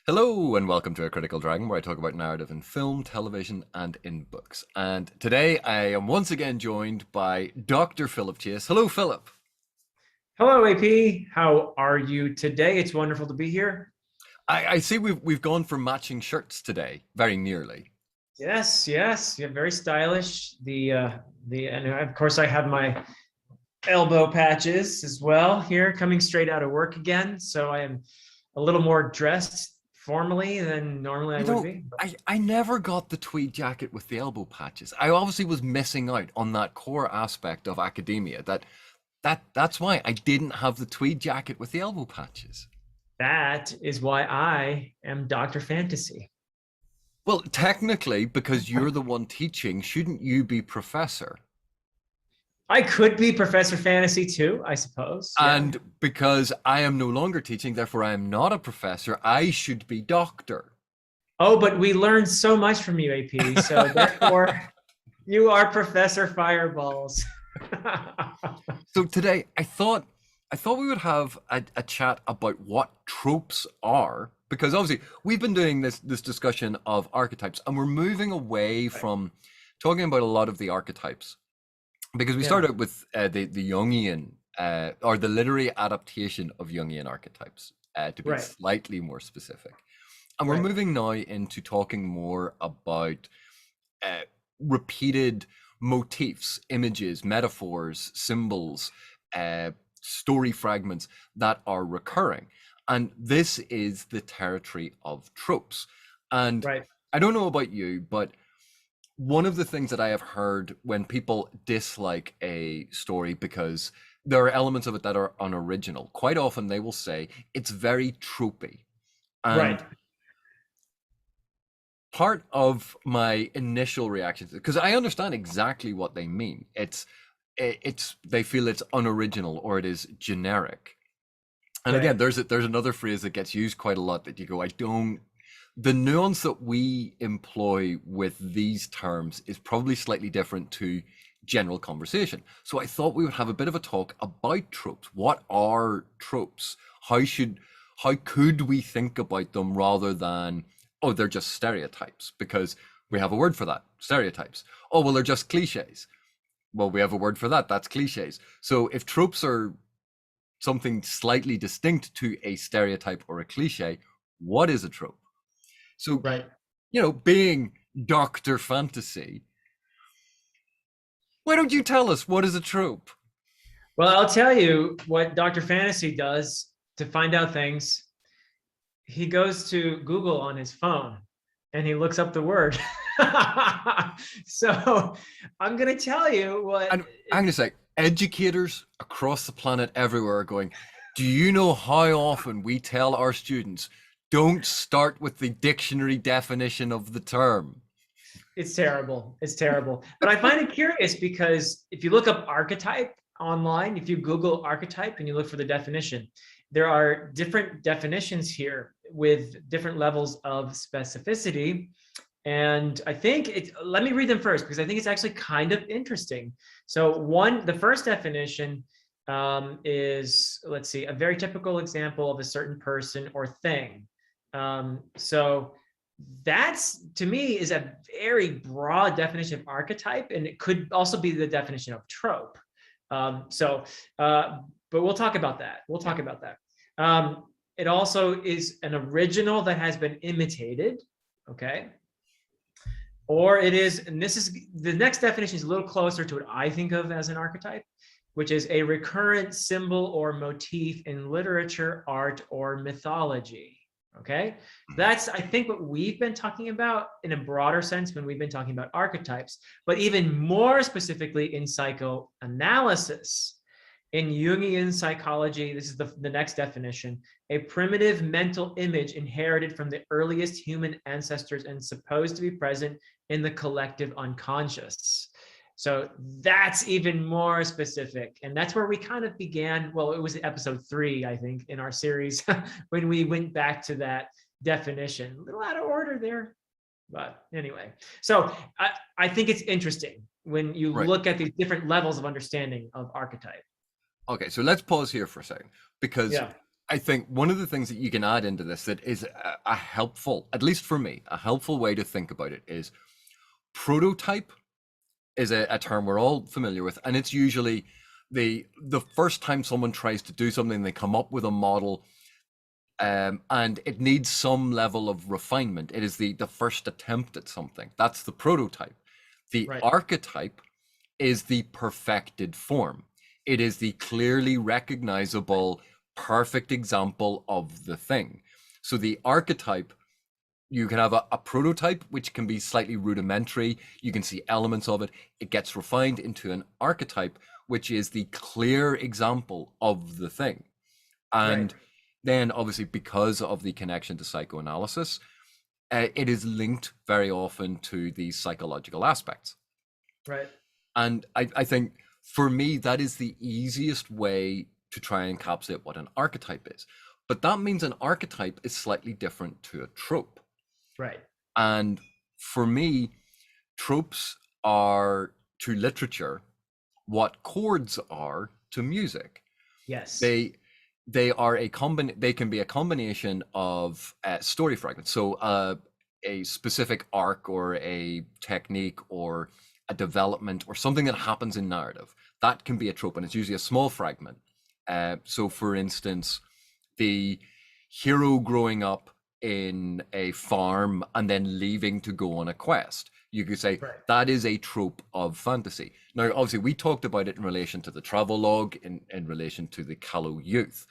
Hello and welcome to A Critical Dragon, where I talk about narrative in film, television, and in books. And today I am once again joined by Dr. Philip Chase. Hello, Philip. Hello, AP. How are you today? It's wonderful to be here. I see we've gone for matching shirts today, very nearly. Yes, yes, yeah, very stylish. And of course I have my elbow patches as well here, coming straight out of work again. So I am a little more dressed formally than normally I You would know, be. I never got the tweed jacket with the elbow patches. I obviously was missing out on that core aspect of academia. That's why I didn't have the tweed jacket with the elbow patches. That is why I am Dr. Fantasy. Well, technically, because you're the one teaching, shouldn't you be professor? I could be Professor Fantasy too, I suppose. Yeah. And because I am no longer teaching, therefore I am not a professor, I should be doctor. Oh, but we learned so much from you, AP. So therefore, you are Professor Fireballs. So today I thought we would have a chat about what tropes are, because obviously we've been doing this discussion of archetypes, and we're moving away Right. from talking about a lot of the archetypes because we Yeah. started with the Jungian or the literary adaptation of Jungian archetypes, to be Right. slightly more specific. And we're Right. moving now into talking more about uh, repeated motifs, images, metaphors, symbols, uh, story fragments that are recurring. And this is the territory of tropes. And Right. I don't know about you, but one of the things that I have heard when people dislike a story because there are elements of it that are unoriginal, quite often they will say it's very tropey. Right. And part of my initial reaction, because I understand exactly what they mean. It's they feel it's unoriginal or it is generic. And again, Right. there's another phrase that gets used quite a lot that you go, I don't. The nuance that we employ with these terms is probably slightly different to general conversation. So I thought we would have a bit of a talk about tropes. What are tropes? How could we think about them rather than, oh, they're just stereotypes, because we have a word for that, stereotypes. Oh, well, they're just cliches. Well, we have a word for that, that's cliches. So if tropes are something slightly distinct to a stereotype or a cliche, what is a trope? So, Right. being Dr. Fantasy, why don't you tell us what is a trope? Well, I'll tell you what Dr. Fantasy does to find out things. He goes to Google on his phone and he looks up the word. So I'm going to tell you what. And I'm going to say, educators across the planet everywhere are going, do you know how often we tell our students, don't start with the dictionary definition of the term? It's terrible. It's terrible. But I find it curious because if you look up archetype online, if you Google archetype and you look for the definition, there are different definitions here with different levels of specificity. And I think let me read them first because I think it's actually kind of interesting. So the first definition is, let's see, a very typical example of a certain person or thing. So that's, to me, is a very broad definition of archetype, and it could also be the definition of trope. But we'll talk about that. We'll talk about that. It also is an original that has been imitated, okay? Or it is, and this is, the next definition is a little closer to what I think of as an archetype, which is a recurrent symbol or motif in literature, art, or mythology. Okay, that's, I think, what we've been talking about in a broader sense when we've been talking about archetypes, but even more specifically in psychoanalysis. In Jungian psychology, this is the next definition, a primitive mental image inherited from the earliest human ancestors and supposed to be present in the collective unconscious. So that's even more specific. And that's where we kind of began. Well, it was episode 3, I think, in our series when we went back to that definition. A little out of order there. But anyway, so I think it's interesting when you Right. look at these different levels of understanding of archetype. Okay, so let's pause here for a second, because Yeah. I think one of the things that you can add into this that is a helpful, at least for me, a helpful way to think about it is prototype is a term we're all familiar with, and it's usually the first time someone tries to do something, they come up with a model, and it needs some level of refinement. It is the first attempt at something. That's the prototype. The Right. archetype is the perfected form. It is the clearly recognizable, perfect example of the thing. So the archetype, you can have a prototype, which can be slightly rudimentary. You can see elements of it. It gets refined into an archetype, which is the clear example of the thing. Right. And then, obviously, because of the connection to psychoanalysis, it is linked very often to these psychological aspects. Right. And I think for me, that is the easiest way to try and encapsulate what an archetype is. But that means an archetype is slightly different to a trope. Right. And for me, tropes are to literature what chords are to music. Yes. They are they can be a combination of story fragments. So a specific arc or a technique or a development or something that happens in narrative. That can be a trope, and it's usually a small fragment. So for instance, the hero growing up in a farm and then leaving to go on a quest. You could say Right. that is a trope of fantasy. Now, obviously, we talked about it in relation to the travelogue, in relation to the Callow Youth,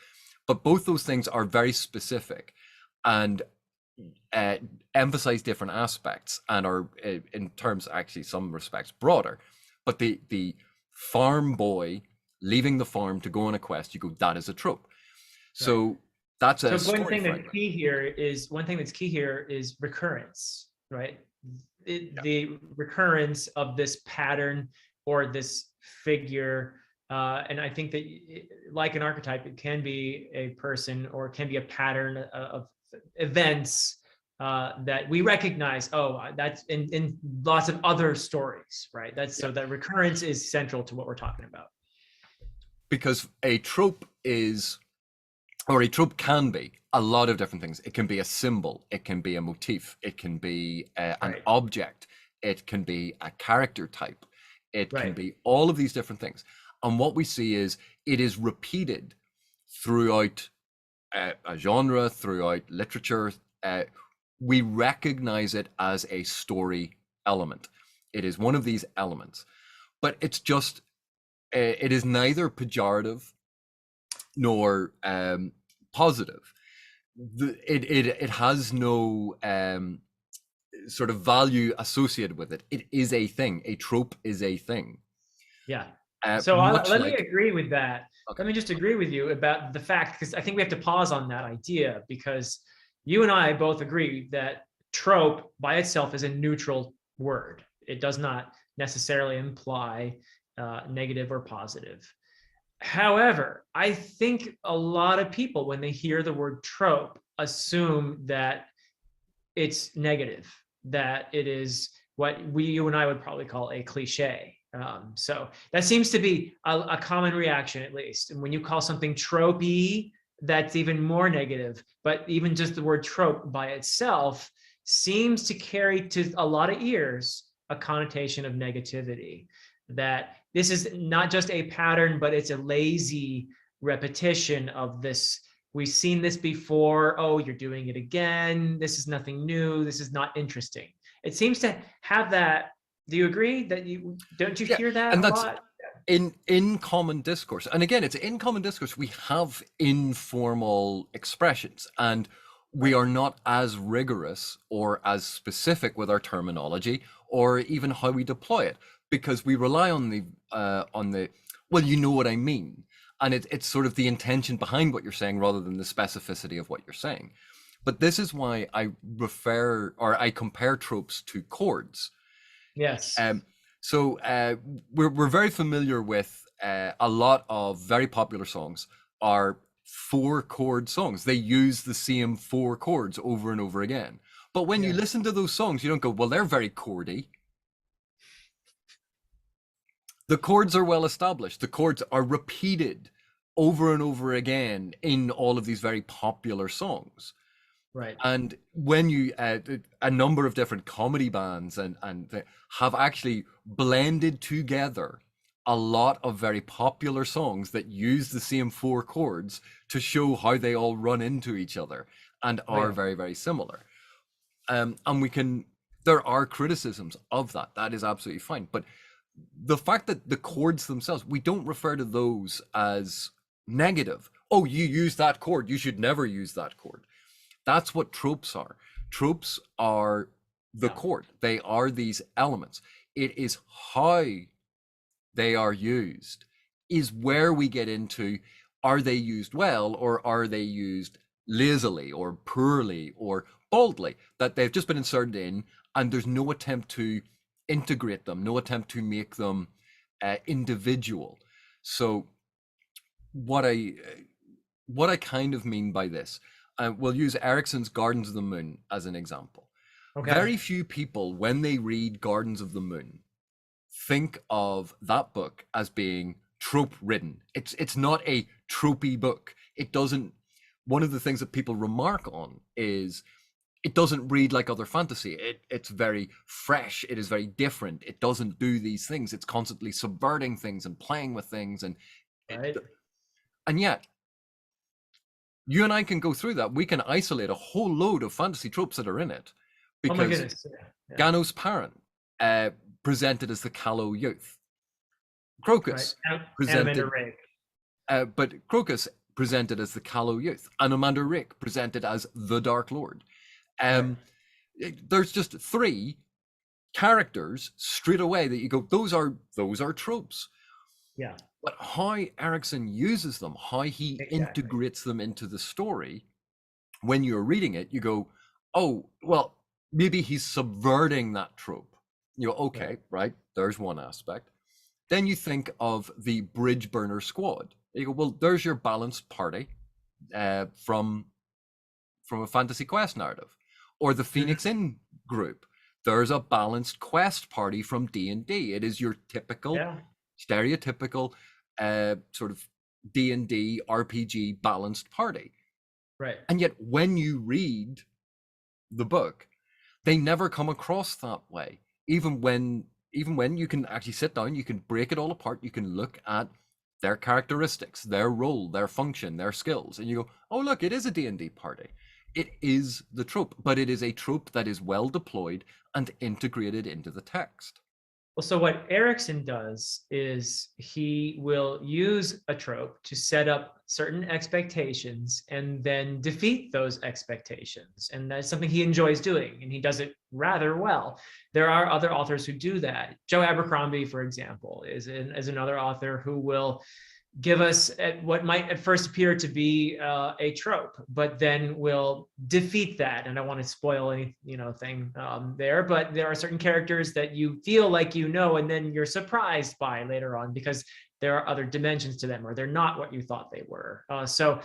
but both those things are very specific and emphasize different aspects and are, in terms, actually, some respects, broader. But the farm boy leaving the farm to go on a quest, you go, that is a trope. So Right. that's a So one story thing that's fragment. key here is recurrence, right? Yeah. The recurrence of this pattern or this figure, and I think that like an archetype, it can be a person or it can be a pattern of events that we recognize. Oh, that's in lots of other stories, right? That's Yeah. so that recurrence is central to what we're talking about. Because a trope is, or a trope can be a lot of different things. It can be a symbol, it can be a motif, it can be an Right. object, it can be a character type, it can Right. be all of these different things. And what we see is it is repeated throughout a genre, throughout literature. We recognize it as a story element. It is one of these elements, but it's just, it is neither pejorative nor positive. It has no sort of value associated with it. It is a thing. A trope is a thing. Yeah. So Much let me like, agree with that. okay, Let me just agree with you about the fact, because I think we have to pause on that idea, because you and I both agree that trope by itself is a neutral word. It does not necessarily imply negative or positive. However, I think a lot of people, when they hear the word trope, assume that it's negative, that it is what you and I would probably call a cliche. So that seems to be a common reaction, at least. And when you call something tropey, that's even more negative. But even just the word trope by itself seems to carry to a lot of ears a connotation of negativity. That this is not just a pattern, but it's a lazy repetition of this. We've seen this before. Oh, you're doing it again. This is nothing new. This is not interesting. It seems to have that. Do you agree that don't you yeah, hear that and a that's lot? in common discourse. And again, it's in common discourse. We have informal expressions, and we Right. are not as rigorous or as specific with our terminology or even how we deploy it, because we rely on the well, you know what I mean, and it's sort of the intention behind what you're saying rather than the specificity of what you're saying. But this is why I refer, or I compare tropes to chords. Yes. um, so we're very familiar with a lot of very popular songs are 4 chord songs. They use the same 4 chords over and over again. But when you Yeah. listen to those songs, you don't go, well, they're very chordy. The chords are well established. The chords are repeated over and over again in all of these very popular songs. Right. And when you a number of different comedy bands have actually blended together a lot of very popular songs that use the same four chords to show how they all run into each other and Oh, are yeah. very, very similar. And we can, there are criticisms of that. That is absolutely fine. But the fact that the chords themselves, we don't refer to those as negative. Oh, you use that chord, you should never use that chord. That's what tropes are. Tropes are the Yeah. chord. They are these elements. It is how they are used is where we get into, are they used well or are they used lazily or poorly or boldly, that they've just been inserted in and there's no attempt to integrate them, no attempt to make them individual. So what I kind of mean by this, we'll use Erickson's Gardens of the Moon as an example. Okay. Very few people, when they read Gardens of the Moon, think of that book as being trope ridden. It's not a tropey book. It doesn't. One of the things that people remark on is it doesn't read like other fantasy. It's very fresh. It is very different. It doesn't do these things. It's constantly subverting things and playing with things, Right. and yet you and I can go through that. We can isolate a whole load of fantasy tropes that are in it, Oh my because goodness. Yeah. Ganos Parent presented as the callow youth. Right. Crocus Amanda presented, Rake. but Crocus presented as the callow youth, and Amanda Rick presented as the Dark Lord. Right. There's just three characters straight away that you go, those are tropes. Yeah. But how Erickson uses them, how he Exactly. integrates them into the story, when you're reading it, you go, oh, well, maybe he's subverting that trope. You go, okay, right, there's one aspect. Then you think of the bridge burner squad. You go, well, there's your balanced party from a Fantasy Quest narrative, or the Phoenix Inn group. There's a balanced quest party from D&D. It is your typical, Yeah. stereotypical sort of D&D RPG balanced party. Right. And yet, when you read the book, they never come across that way. Even when you can actually sit down, you can break it all apart. You can look at their characteristics, their role, their function, their skills, and you go, "Oh, look, it is a D&D party." It is the trope, but it is a trope that is well deployed and integrated into the text. Well, so what Erickson does is he will use a trope to set up certain expectations and then defeat those expectations. And that's something he enjoys doing, and he does it rather well. There are other authors who do that. Joe Abercrombie, for example, is another author who will give us what might at first appear to be a trope, but then will defeat that. And I don't want to spoil any thing there, but there are certain characters that you feel like and then you're surprised by later on because there are other dimensions to them, or they're not what you thought they were. So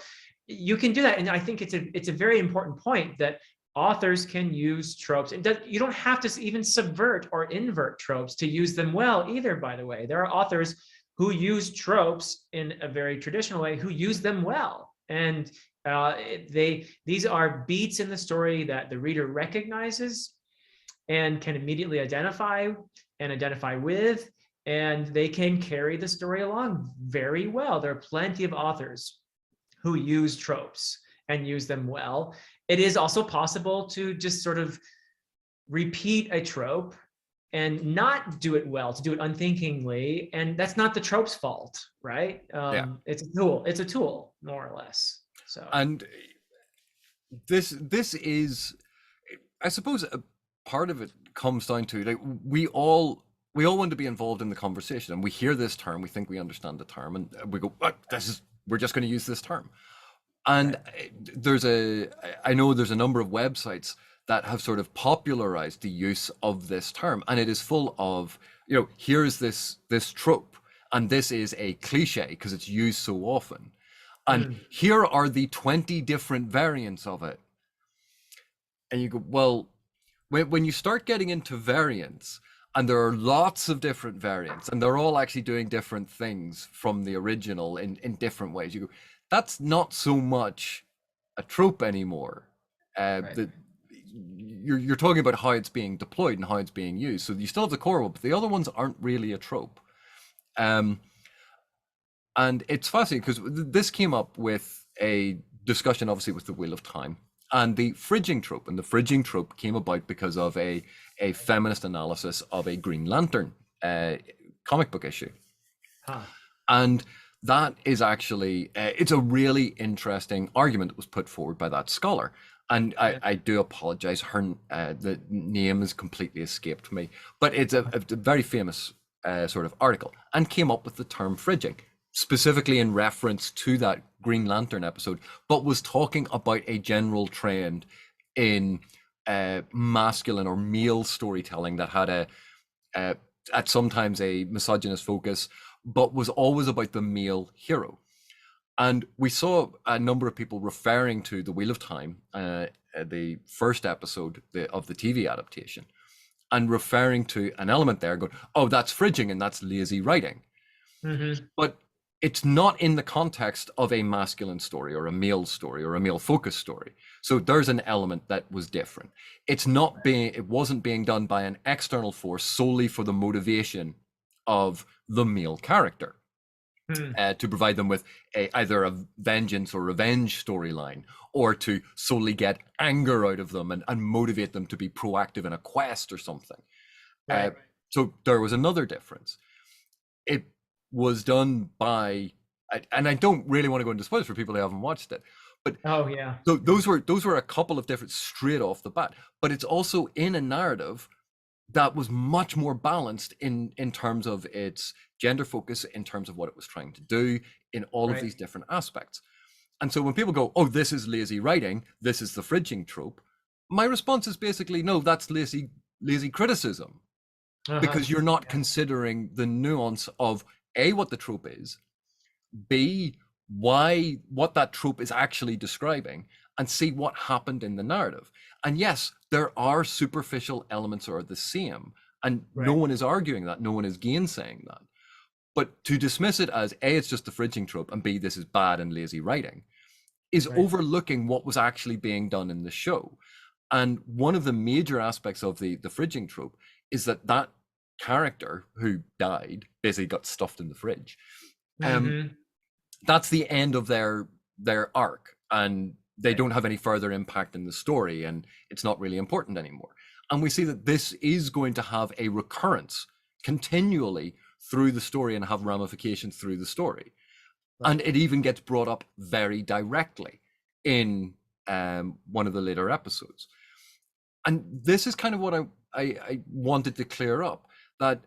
you can do that, and I think it's a very important point that authors can use tropes, and you don't have to even subvert or invert tropes to use them well either. By the way, there are authors who use tropes in a very traditional way, who use them well. And these are beats in the story that the reader recognizes and can immediately identify with, and they can carry the story along very well. There are plenty of authors who use tropes and use them well. It is also possible to just sort of repeat a trope and not do it well, to do it unthinkingly, and that's not the trope's fault, right? It's a tool, more or less. So, and this is, I suppose, a part of it comes down to, like, we all want to be involved in the conversation, and we hear this term, we think we understand the term, and we go, we're just going to use this term. And I know there's a number of websites that have sort of popularized the use of this term, and it is full of, here's this trope, and this is a cliche because it's used so often, and here are the 20 different variants of it. And you go, well, when you start getting into variants, And there are lots of different variants, and they're all actually doing different things from the original in different ways. You go, that's not so much a trope anymore. Right. The you're talking about how it's being deployed and how it's being used. So you still have the core one, but the other ones aren't really a trope. Um, and it's fascinating because this came up with a discussion, obviously, with the Wheel of Time and the fridging trope. And the fridging trope came about because of a feminist analysis of a Green Lantern comic book issue. Huh. And that is actually, it's a really interesting argument that was put forward by that scholar. And I do apologize, the name has completely escaped me, but it's a very famous sort of article, and came up with the term fridging, specifically in reference to that Green Lantern episode, but was talking about a general trend in masculine or male storytelling that had at sometimes a misogynist focus, but was always about the male hero. And we saw a number of people referring to the Wheel of Time, the first episode of the TV adaptation, and referring to an element there, going, "Oh, that's fridging and that's lazy writing." Mm-hmm. But it's not in the context of a masculine story or a male story or a male focused story. So there's an element that was different. It wasn't being done by an external force solely for the motivation of the male character. To provide them with either a vengeance or revenge storyline, or to solely get anger out of them and motivate them to be proactive in a quest or something. Right. So there was another difference. It was done by, and I don't really want to go into spoilers for people who haven't watched it, but Oh yeah. so those were a couple of different straight off the bat. But it's also in a narrative that was much more balanced in terms of its gender focus, in terms of what it was trying to do, in all of these different aspects. And so when people go, "Oh, this is lazy writing, this is the fridging trope," my response is basically, no, that's lazy criticism, because you're not considering the nuance of A, what the trope is, B, what that trope is actually describing, and C, what happened in the narrative. And yes, there are superficial elements that are the same, and no one is arguing that, no one is gainsaying that. But to dismiss it as A, it's just the fridging trope, and B, this is bad and lazy writing, is overlooking what was actually being done in the show. And one of the major aspects of the fridging trope is that character who died basically got stuffed in the fridge. That's the end of their arc, and they don't have any further impact in the story, and it's not really important anymore. And we see that this is going to have a recurrence continually through the story and have ramifications through the story. And it even gets brought up very directly in one of the later episodes. And this is kind of what I wanted to clear up, that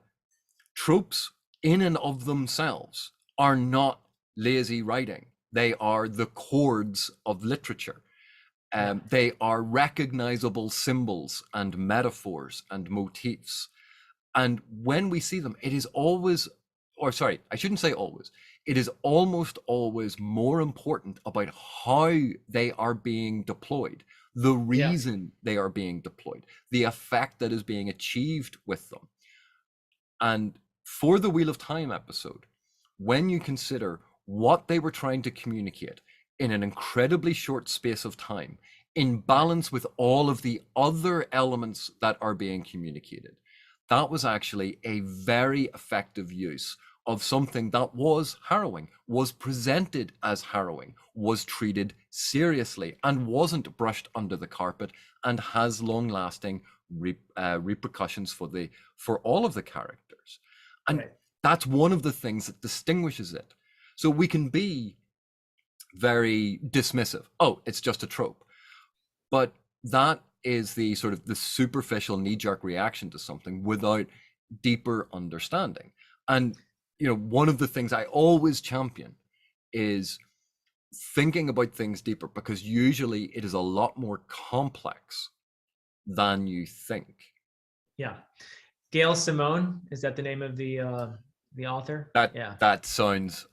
tropes in and of themselves are not lazy writing. They are the chords of literature. They are recognizable symbols and metaphors and motifs. And when we see them, it is always, or sorry, I shouldn't say always, it is almost always more important about how they are being deployed, the reason they are being deployed, the effect that is being achieved with them. And for the Wheel of Time episode, when you consider what they were trying to communicate in an incredibly short space of time, in balance with all of the other elements that are being communicated, that was actually a very effective use of something that was harrowing, was presented as harrowing, was treated seriously, and wasn't brushed under the carpet, and has long-lasting repercussions for all of the characters. And that's one of the things that distinguishes it. So we can be very dismissive. Oh, it's just a trope. But that is the sort of the superficial knee-jerk reaction to something without deeper understanding. And one of the things I always champion is thinking about things deeper, because usually it is a lot more complex than you think. Yeah. Gail Simone, is that the name of the author? That sounds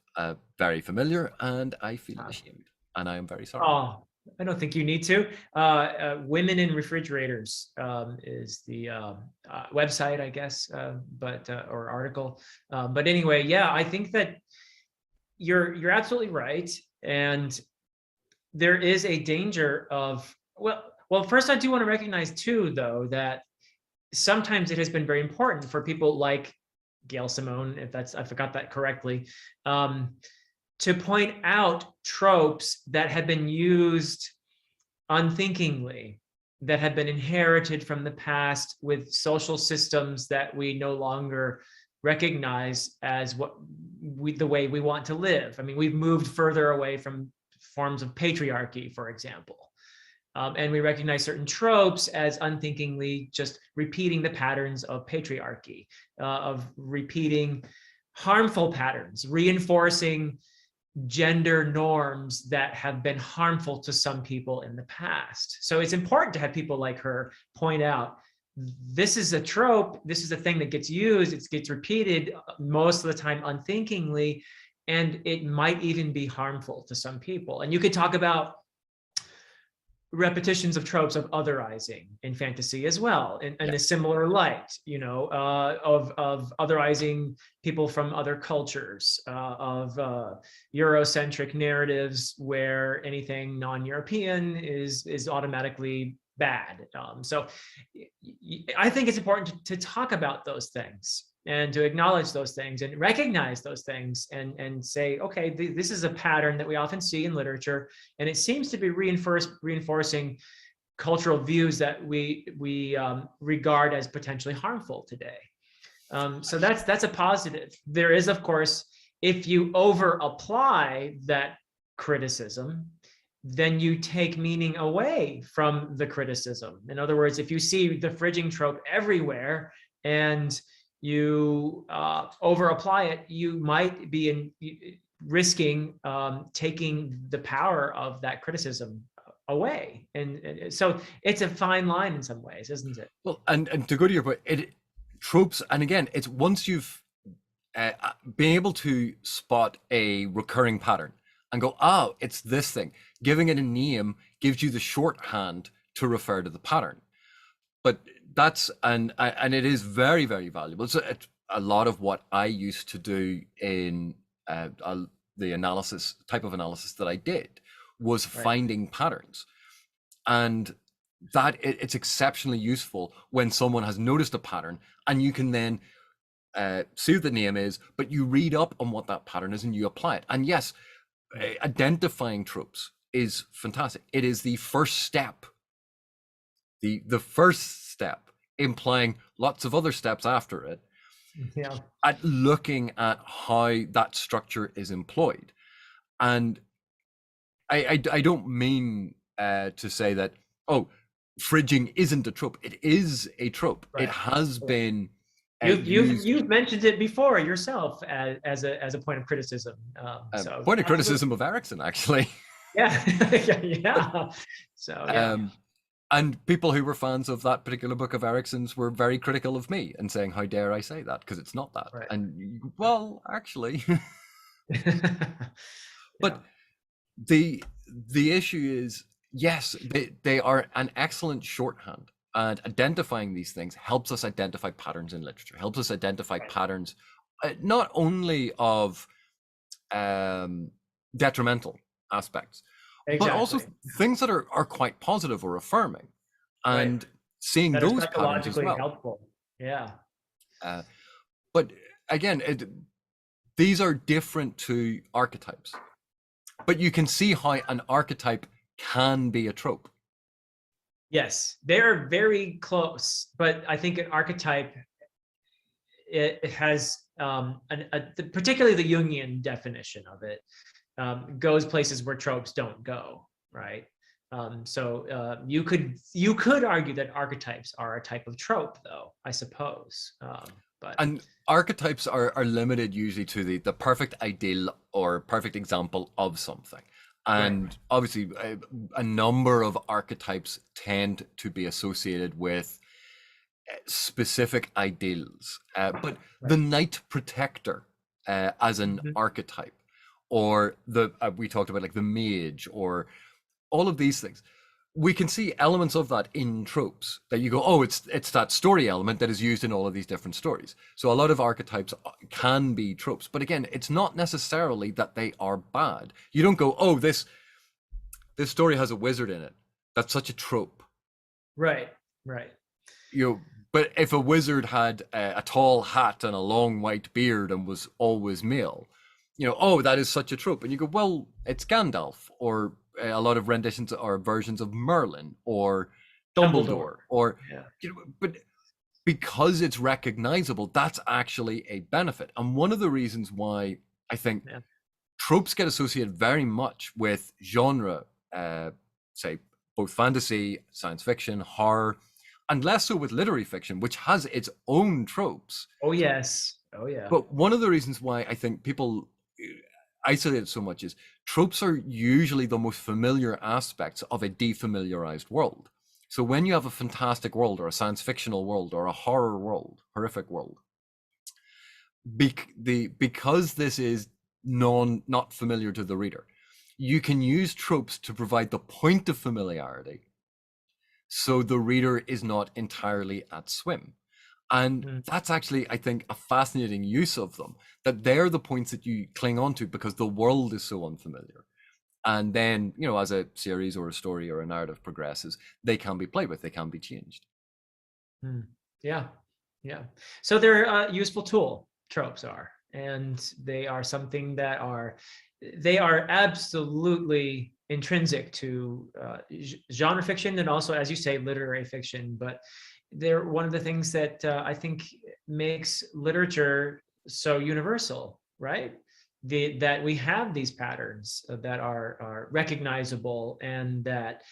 very familiar, and I feel ashamed, and I am very sorry. Oh, I don't think you need to. Women in Refrigerators is the website, I guess, but or article. But anyway, yeah, I think that you're absolutely right, and there is a danger of well. First, I do want to recognize too, though, that sometimes it has been very important for people like Gail Simone, if that's I forgot that correctly, to point out tropes that have been used unthinkingly, that have been inherited from the past with social systems that we no longer recognize as the way we want to live. I mean, we've moved further away from forms of patriarchy, for example. And we recognize certain tropes as unthinkingly just repeating the patterns of patriarchy, of repeating harmful patterns, reinforcing gender norms that have been harmful to some people in the past. So it's important to have people like her point out, this is a trope, this is a thing that gets used, it gets repeated most of the time unthinkingly, and it might even be harmful to some people. And you could talk about repetitions of tropes of otherizing in fantasy as well, in a similar light, you know, of otherizing people from other cultures, of Eurocentric narratives where anything non-European is automatically bad. So I think it's important to talk about those things and to acknowledge those things and recognize those things and say, okay, this is a pattern that we often see in literature, and it seems to be reinforcing cultural views that we regard as potentially harmful today. So that's a positive. There is, of course, if you over apply that criticism, then you take meaning away from the criticism. In other words, if you see the fridging trope everywhere and you over apply it, you might be risking taking the power of that criticism away. And so it's a fine line in some ways, isn't it? Well, and to go to your point, tropes, and again, it's once you've been able to spot a recurring pattern and go, oh, it's this thing. Giving it a name gives you the shorthand to refer to the pattern. But that's and it is very, very valuable. So it's a lot of what I used to do in the analysis type of analysis that I did was finding patterns, and that it's exceptionally useful when someone has noticed a pattern and you can then see what the name is, but you read up on what that pattern is and you apply it. And yes, identifying tropes is fantastic. It is the first step, the first step, implying lots of other steps after it, at looking at how that structure is employed. And I don't mean to say that, oh, fridging isn't a trope. It is a trope. It has been. You've mentioned it before yourself as a point of criticism. Point of criticism of Erikson, actually. Yeah, yeah. So yeah. And people who were fans of that particular book of Erikson's were very critical of me and saying, "How dare I say that? Because it's not that." Right. And well, actually, but the issue is, yes, they are an excellent shorthand. And identifying these things helps us identify patterns in literature, helps us identify patterns not only of detrimental aspects, but also things that are quite positive or affirming, and seeing that those are patterns as well. Helpful. Yeah. But again, these are different to archetypes, but you can see how an archetype can be a trope. Yes, they're very close, but I think an archetype, it has particularly the Jungian definition of it goes places where tropes don't go, right? So you could argue that archetypes are a type of trope, though, I suppose. And archetypes are limited usually to the perfect ideal or perfect example of something. And obviously, a number of archetypes tend to be associated with specific ideals. But the Knight Protector as an archetype, or we talked about like the Mage, or all of these things. We can see elements of that in tropes that you go, oh, it's that story element that is used in all of these different stories. So a lot of archetypes can be tropes, but again, it's not necessarily that they are bad. You don't go, oh, this story has a wizard in it. That's such a trope. Right. Right. But if a wizard had a tall hat and a long white beard and was always male, oh, that is such a trope. And you go, well, it's Gandalf, or a lot of renditions or versions of Merlin or Dumbledore. Or, but because it's recognizable, that's actually a benefit. And one of the reasons why I think tropes get associated very much with genre, say both fantasy, science fiction, horror, and less so with literary fiction, which has its own tropes. Oh, yes. Oh, yeah. But one of the reasons why I think people isolate it so much is tropes are usually the most familiar aspects of a defamiliarized world. So when you have a fantastic world or a science fictional world or a horror world, horrific world, because this is not familiar to the reader, you can use tropes to provide the point of familiarity, so the reader is not entirely at swim. And that's actually, I think, a fascinating use of them, that they're the points that you cling on to because the world is so unfamiliar. And then, as a series or a story or a narrative progresses, they can be played with, they can be changed. Yeah. Yeah. So they're a useful tool, tropes are, and they are something that they are absolutely intrinsic to genre fiction and also, as you say, literary fiction. But they're one of the things that I think makes literature so universal, right? That we have these patterns that are recognizable and that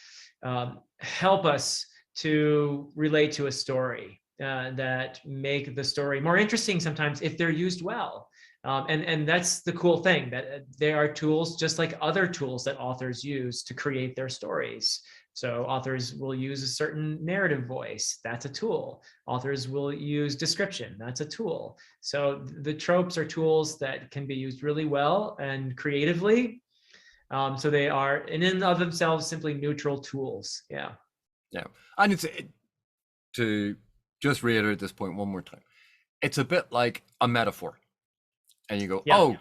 help us to relate to a story, that make the story more interesting sometimes if they're used well. And that's the cool thing, that they are tools just like other tools that authors use to create their stories. So authors will use a certain narrative voice. That's a tool. Authors will use description. That's a tool. So the tropes are tools that can be used really well and creatively. So they are, in and of themselves, simply neutral tools. Yeah. Yeah. And to just reiterate this point one more time, it's a bit like a metaphor. And you go, oh,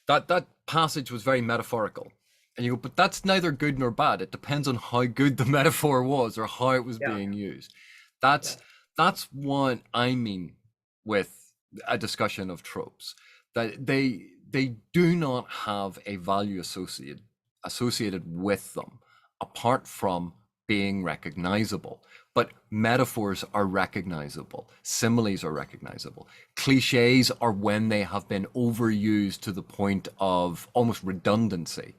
that passage was very metaphorical. And you go, but that's neither good nor bad. It depends on how good the metaphor was or how it was being used. That's what I mean with a discussion of tropes, that they do not have a value associated with them apart from being recognizable. But metaphors are recognizable. Similes are recognizable. Cliches are when they have been overused to the point of almost redundancy,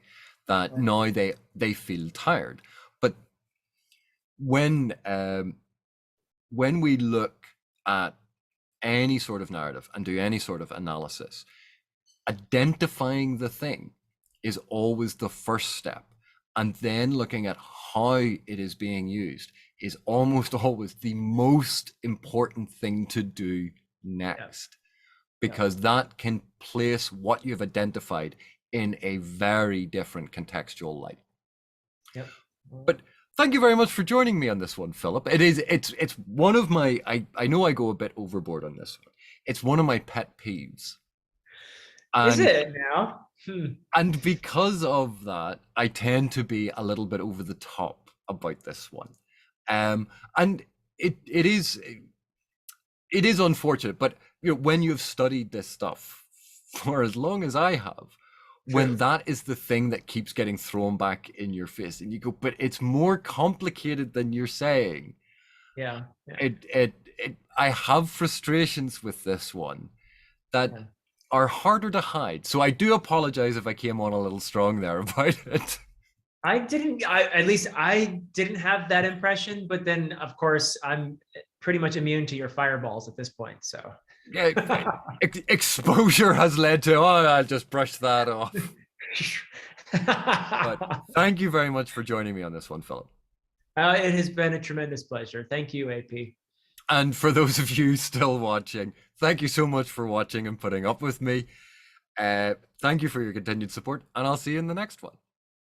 that now they feel tired. But when we look at any sort of narrative and do any sort of analysis, identifying the thing is always the first step. And then looking at how it is being used is almost always the most important thing to do next, because that can place what you've identified in a very different contextual light. But thank you very much for joining me on this one, Philip. It's one of my, I know I go a bit overboard on this one. It's one of my pet peeves. Is it now? And because of that, I tend to be a little bit over the top about this one. And it is unfortunate, but when you've studied this stuff for as long as I have, when that is the thing that keeps getting thrown back in your face, and you go, but it's more complicated than you're saying. I have frustrations with this one that are harder to hide. So I do apologize if I came on a little strong there about it. At least I didn't have that impression, but then of course I'm pretty much immune to your fireballs at this point. So exposure has led to, I'll just brush that off. But thank you very much for joining me on this one, Philip. It has been a tremendous pleasure. Thank you, AP. And for those of you still watching, thank you so much for watching and putting up with me. Thank you for your continued support, and I'll see you in the next one.